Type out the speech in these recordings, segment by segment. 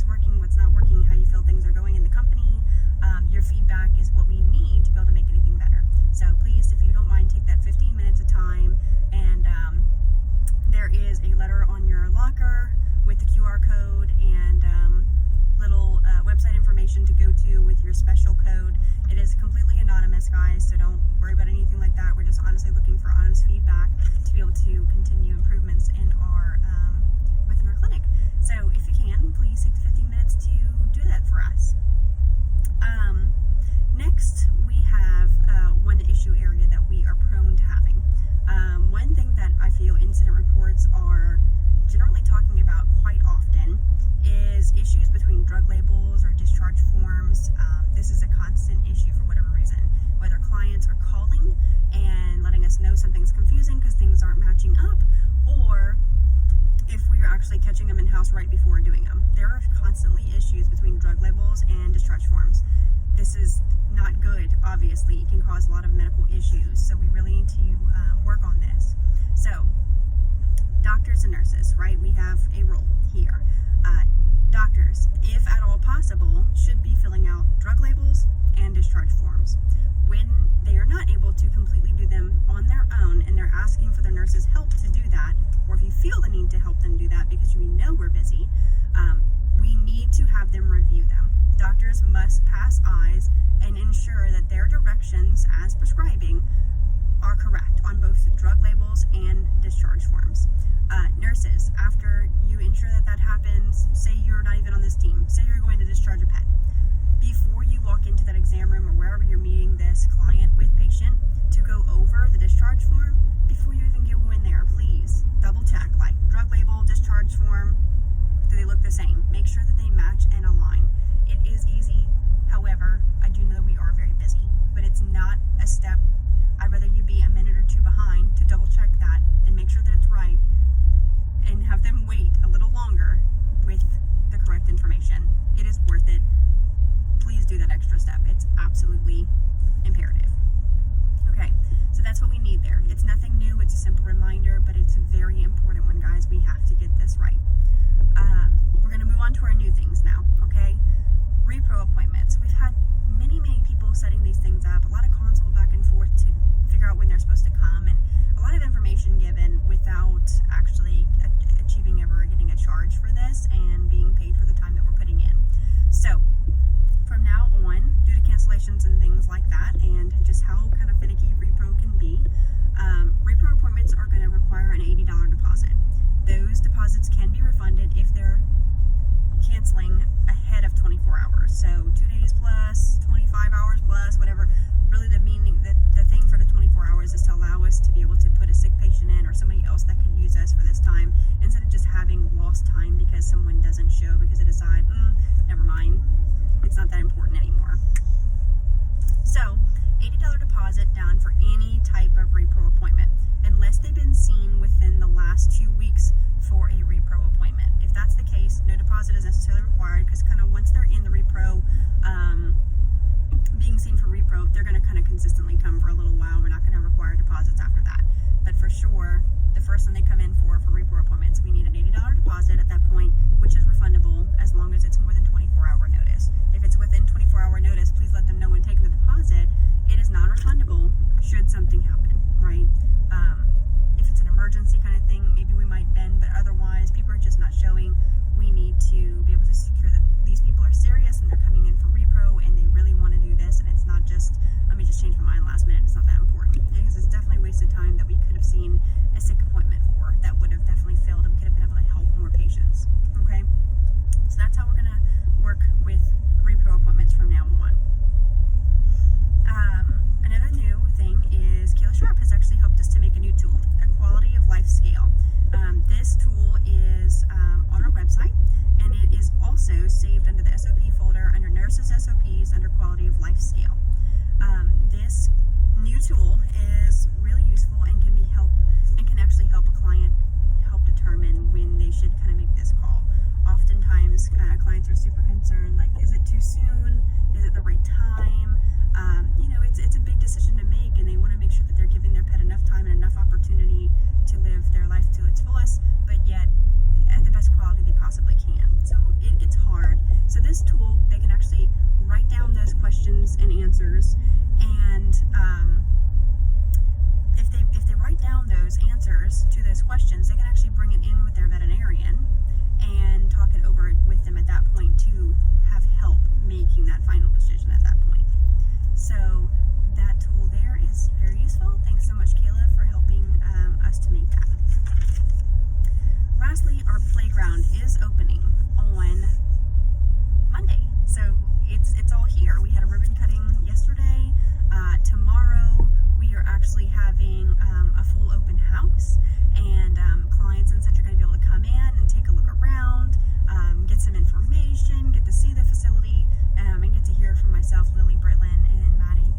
what's working, what's not working, how you feel things are going in the company. Your feedback is what we need to be able to make anything better. So please, if you don't mind, take that 15 minutes of time, and there is a letter on your locker with the QR code and little website information to go to with your special code. It is completely anonymous, guys, so don't worry about anything like that. We're just honestly looking for honest feedback to be able to continue improvements in our within our clinic. So if you can, please take the 15 minutes to do that for us. Next, we have one issue area that we are prone to having. One thing that I feel incident reports are generally talking about quite often is issues between drug labels or discharge forms. This is a constant issue for whatever reason, whether clients are calling and letting us know something's confusing because things aren't matching up, or if we are actually catching them in-house right before doing them. There are constantly issues between drug labels and discharge forms. This is not good, obviously. It can cause a lot of medical issues, so we really need to work on this. So, doctors and nurses, right? We have a role here. Doctors, if at all possible, should be filling out drug labels and discharge forms. When they are not able to completely do them on their own and they're asking for their nurses' help to do that, or if you feel the need to help them do that because we know we're busy, we need to have them review them. Doctors must pass eyes and ensure that their directions as prescribing are correct on both drug labels and discharge forms. Nurses, after you ensure that that happens, say you're not even on this team, say you're going to discharge a pet, before you walk into that exam room or wherever you're meeting this client with patient to go over the discharge form, before you even go in there, please double check, like drug label, discharge form, do they look the same? Make sure that they match and align. It is easy, however, I do know we are very busy, but it's not a step. I'd rather you be a minute or two behind to double check that and make sure that it's right, and have them wait a little longer with the correct information. It is worth it. Please do that extra step. It's absolutely imperative. Okay, so that's what we need there. It's nothing new. It's a simple reminder, but it's a very important one, guys. We have to get this right. We're going to move on to our new things now, okay? Repro appointments. We've had many people setting these things up, a lot of consult back and forth to figure out when they're supposed to come, and a lot of information given without actually achieving ever getting a charge for this and being paid for the time that we're putting in. So from now on, due to cancellations and things like that, and just how kind of finicky repro can be, repro appointments are going to require an $80 deposit. Those deposits can be refunded if they're canceling ahead of 24 hours. So 2 days plus, 25 hours plus, whatever. Really the meaning, the thing for the 24 hours is to allow us to be able to put a sick patient in or somebody else that could use us for this time, instead of just having lost time because someone doesn't show because they decide, never mind, it's not that important anymore. So, $80 deposit down for any type of repro appointment, unless they've been seen within the last 2 weeks for a repro appointment. If that's the case, no deposit is necessarily required, because kind of once they're in the repro, being seen for repro, they're going to kind of consistently come for a little while. We're not going to require deposits after that. But for sure, the first one they come in for repro appointments, we need an $80 deposit at that point, which is refundable as long as it's more than 24-hour notice. If it's within 24-hour notice, please let them know when taking the deposit. It is not refundable should something happen, right? If it's an emergency kind of thing, maybe we might bend, but otherwise, people are just not showing. We need to be able to secure that these people are serious and they're coming in for repro and they really want to do this, and it's not just, let me just change my mind last minute. It's not that important, because it's definitely wasted time that we could have seen a sick appointment for that would have definitely failed and could have been able to help more patients. Okay, so that's how we're going to work with repro appointments from now on. Another new thing is Kayla Sharp has actually helped us to make a new tool, a quality of life scale. This tool is on our website, and it is also saved under the SOP folder under Nurses SOPs under Quality of Life Scale. This new tool is really useful and can actually help a client determine when they should kind of make this call. Oftentimes, clients are super concerned, like, is it too soon? Is it the right time? It's a big decision to make, and they want to make sure that they're giving their pet enough time and enough opportunity to live their life to its fullest, but yet at the best quality they possibly can. So it's hard. this tool, they can actually write down those questions and answers, and if they write down those answers to those questions, they can actually bring it in with their veterinarian and talk it over with them at that point to have help making that final decision at that point. So that tool there is very useful. Thanks so much, Kayla, for helping us to make that. Lastly, our playground is opening on Monday. So it's all here. We had a ribbon cutting yesterday. Tomorrow we are actually having a full open house, and clients and such are going to be able to come in and take a look around, get some information, get to see the facility, and get to hear from myself, Lily, Britlin, and Maddie,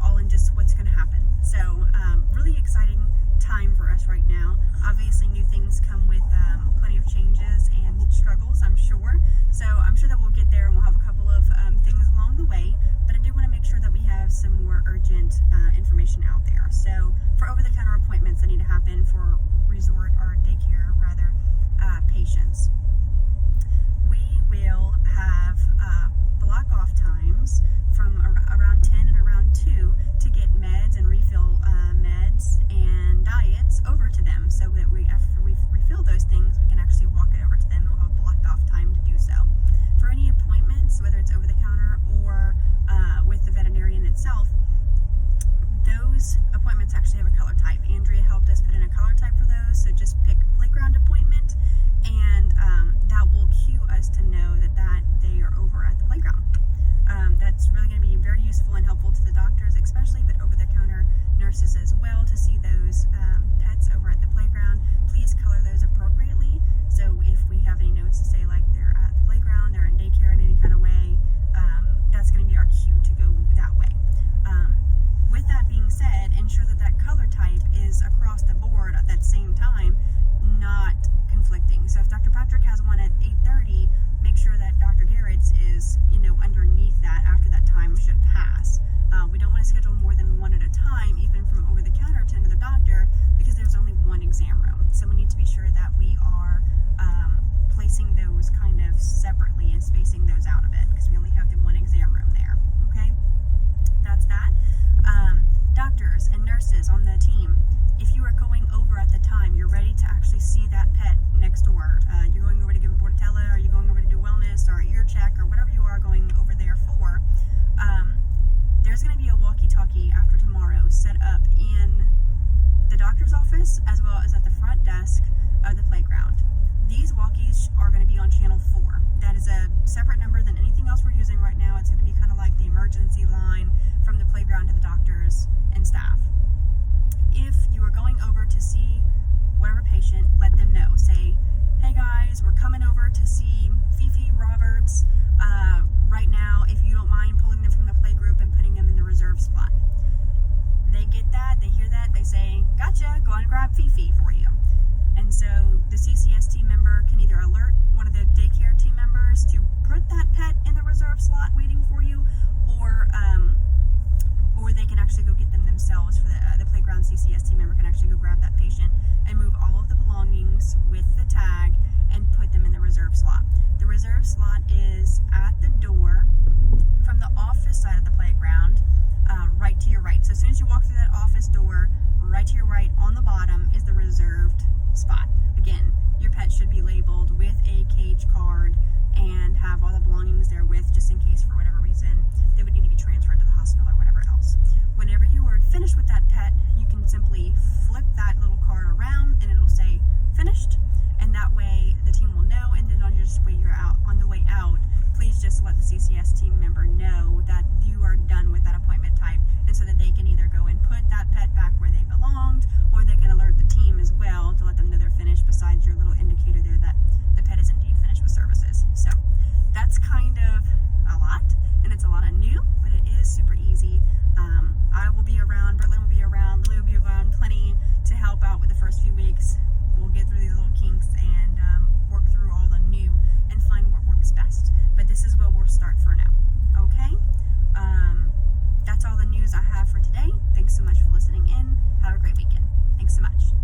all in just what's going to happen. So really exciting time for us right now. Obviously new things come with plenty of changes and struggles, I'm sure. So I'm sure that we'll get there and we'll have a couple of things along the way, but I do want to make sure that we have some more urgent information out there. So for over-the-counter appointments that need to happen for resort or daycare rather patients, we will have block off times from around 10 and around 2 to get meds and refill meds and diets over to them, so that after we refill those things, we can actually walk it over to them, and we'll have a blocked off time to do so. For any appointments, whether it's over the counter or with the veterinarian itself, those appointments actually have a color type. Andrea helped us put in a color type for those, so just pick playground appointment, and that will cue us to know that they are over at the playground. That's really going to be very useful and helpful to the doctors especially, but over-the-counter nurses as well, to see those pets over at the playground. Please color those appropriately, so if we have any notes to say like they're at the playground, they're in daycare in any kind of way, that's going to be our cue to go that way. With that being said, ensure that color type is across the board at that same time, not conflicting. So if Dr. Patrick has one at 8:30, make sure that Dr. Garrett's is, underneath that after that time should pass. We don't want to schedule more than one at a time, even from over the counter to another doctor, because there's only one exam room. So we need to be sure that we are placing those kind of separately and spacing those out a bit, because we only have the one exam room there. Okay, that's that. Doctors and nurses on the team, if you are going over at the time, you're ready to actually see that pet next door. You're going over to give a Bordetella, or you're going over to do wellness or ear check or whatever you are going over there for. There's going to be a walkie-talkie after tomorrow set up in the doctor's office as well as at the front desk of the playground. These walkies are going to be on channel 4. That is a separate number than anything else we're using right now. It's going to be kind of like the emergency line from the playground to the doctors and staff. If you are going over to see whatever patient, let them know. Say, hey guys, we're coming over to see Fifi Roberts right now. If you don't mind pulling them from the play group and putting them in the reserve slot. They get that, they hear that, they say, gotcha, go on and grab Fifi for you. And so the CCS team member can either alert one of the daycare team members to put that pet in the reserve slot waiting for you, or they can actually go get them themselves. For the playground CCS team member can actually go grab that patient and move all of the belongings with the tag and put them in the reserve slot. The reserve slot is at the door from the office side of the playground, right to your right. So as soon as you walk through that office door, right to your right on the bottom is the reserved spot. Again, your pet should be labeled with a cage card and have all the belongings there with, just in case for whatever reason they would need to be transferred to the hospital or whatever else. Whenever you are finished with that pet, you can simply flip that little card around and it'll say finished, and that way the team will know, and then on the way out, please just let the CCS team member know that you are done with that appointment type, and so that they can either go and put that pet back where they belonged, or they can alert the team as well to let them know they're finished, besides your little indicator there that the pet is indeed finished with services. So that's kind of a lot, and it's a lot of new, but it is super easy. I will be around, Britlin will be around, Lily will be around plenty to help out with the first few weeks. We'll get through these little kinks and work through all the new and find what works best. But this is where we'll start for now. Okay? That's all the news I have for today. Thanks so much for listening in. Have a great weekend. Thanks so much.